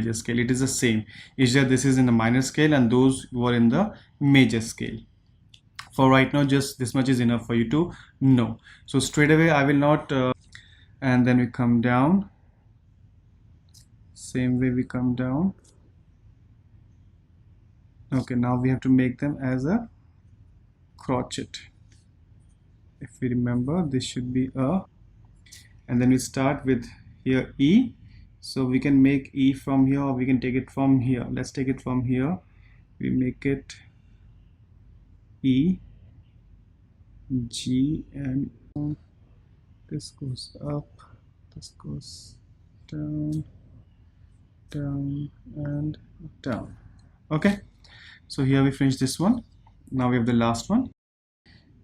major scale. It is the same. It's just this is in the minor scale and those were in the major scale. For right now, just this much is enough for you to know. So straight away I will not and then we come down, same way we come down. Okay, now we have to make them as a crotchet. If we remember, this should be a, and then we start with here E. So we can make E from here or we can take it from here. Let's take it from here. We make it E, G, and this goes up, this goes down, down, and down. Okay, so here we finish this one. Now we have the last one.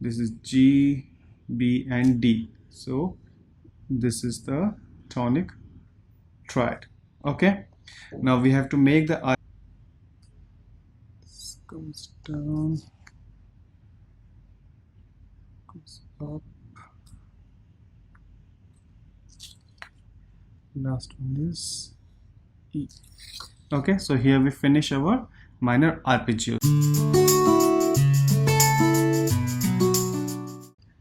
This is G, B, and D. So this is the tonic triad. Okay, now we have to make the this goes down, goes up, last one is E. Okay, so here we finish our minor arpeggios.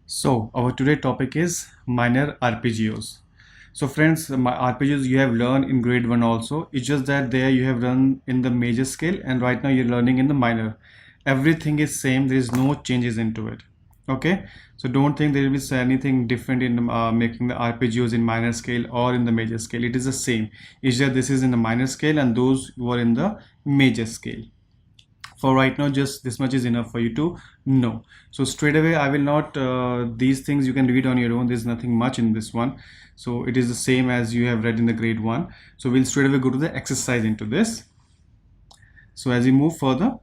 So our today topic is minor arpeggios. So friends, my arpeggios you have learned in grade 1 also. It's just that there you have learned in the major scale and right now you're learning in the minor. Everything is same, there is no changes into it. Okay, so don't think there will be anything different in making the arpeggios in minor scale or in the major scale. It is the same. It's just this is in the minor scale and those were in the major scale. For right now, just this much is enough for you to know. So straight away I will not these things you can read on your own. There's nothing much in this one, so it is the same as you have read in the grade 1. So we'll straight away go to the exercise into this. So as we move further,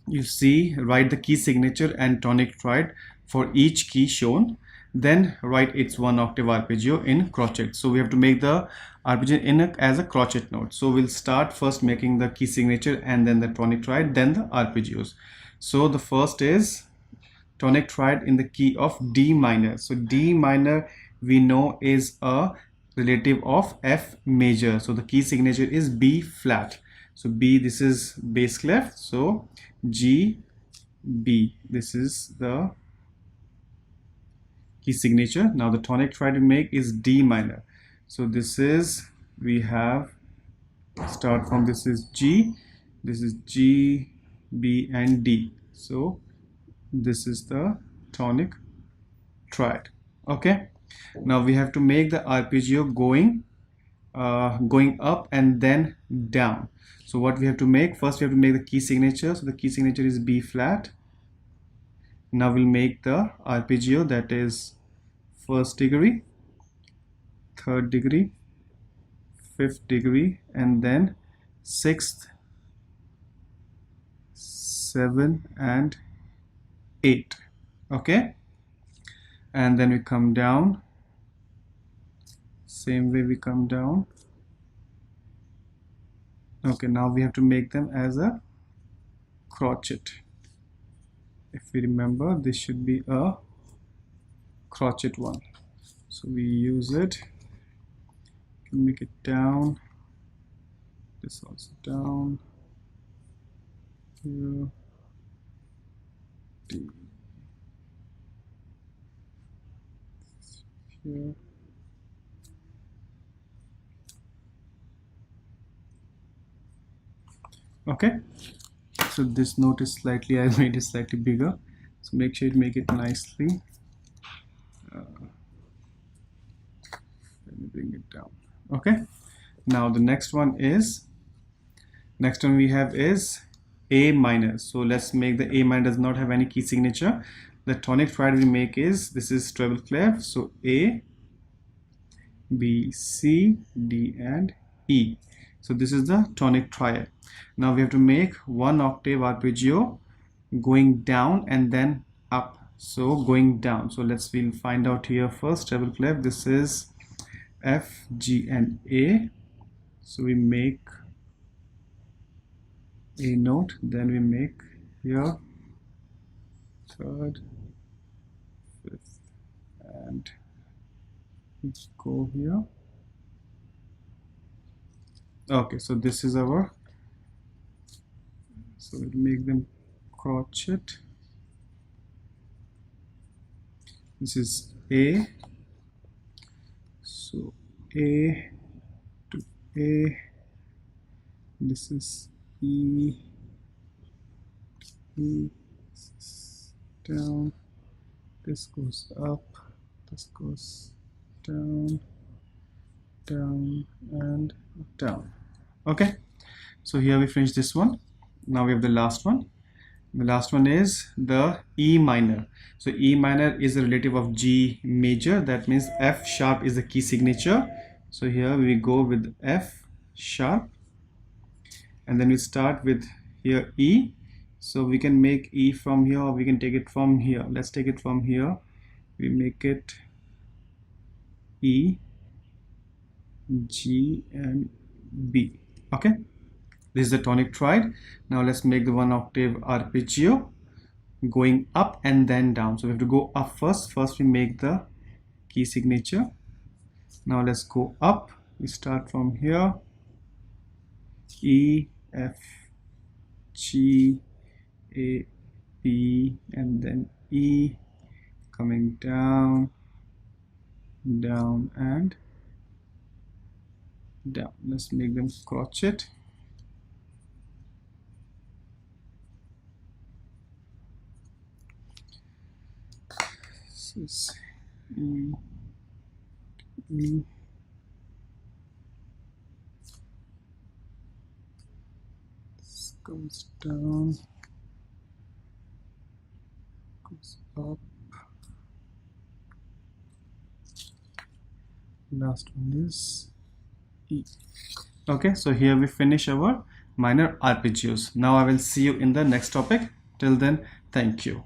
you see, write the key signature and tonic triad for each key shown, then write its 1 octave arpeggio in crotchet. So we have to make the arpeggio as a crotchet note. So we'll start first making the key signature and then the tonic triad, then the arpeggios. So the first is tonic triad in the key of D minor. So D minor we know is a relative of F major. So the key signature is B flat. So B, this is bass clef. So G, B, this is the key signature. Now the tonic triad we make is D minor. So this is, we have, start from, this is G, this is G, B, and D. So this is the tonic triad. Okay, now we have to make the arpeggio going up and then down. So what we have to make, first we have to make the key signature. So the key signature is B flat. Now we'll make the arpeggio, that is first degree, third degree, fifth degree, and then sixth, 7, and 8. Okay, and then we come down, same way we come down. Okay, now we have to make them as a crotchet. If we remember, this should be a crotchet one. So we use it, make it down, this also down, here, D, here. Okay, so this note is slightly, I made it slightly bigger, so make sure you make it nicely. Let me bring it down. Okay, now the next one we have is A minor. So let's make the A minor does not have any key signature. The tonic triad we make is, this is treble clef, so A, B, C, D, and E. So this is the tonic triad. Now we have to make 1 octave arpeggio going down and then up. So going down. So we'll find out here first. Treble clef. This is F, G, and A. So we make A note. Then we make here third, fifth, and let's go here. Okay, so this is our, so we'll make them crotchet. This is A, so A to A, this is E, E, this is down, this goes up, this goes down, down and down. Okay, so here we finish this one. Now we have the last one. The last one is the E minor. So E minor is a relative of G major. That means F sharp is the key signature. So here we go with F sharp, and then we start with here E. So we can make E from here, or we can take it from here. Let's take it from here. We make it E, G and B. Okay, this is the tonic triad. Now let's make the 1 octave arpeggio going up and then down. So we have to go up first. First we make the key signature. Now let's go up. We start from here, E, F, G, A, B, and then E, coming down, down and down. Let's make them crochet. This is E, E, this goes down, goes up, last one is E. Okay, so here we finish our minor arpeggios. Now I will see you in the next topic. Till then, thank you.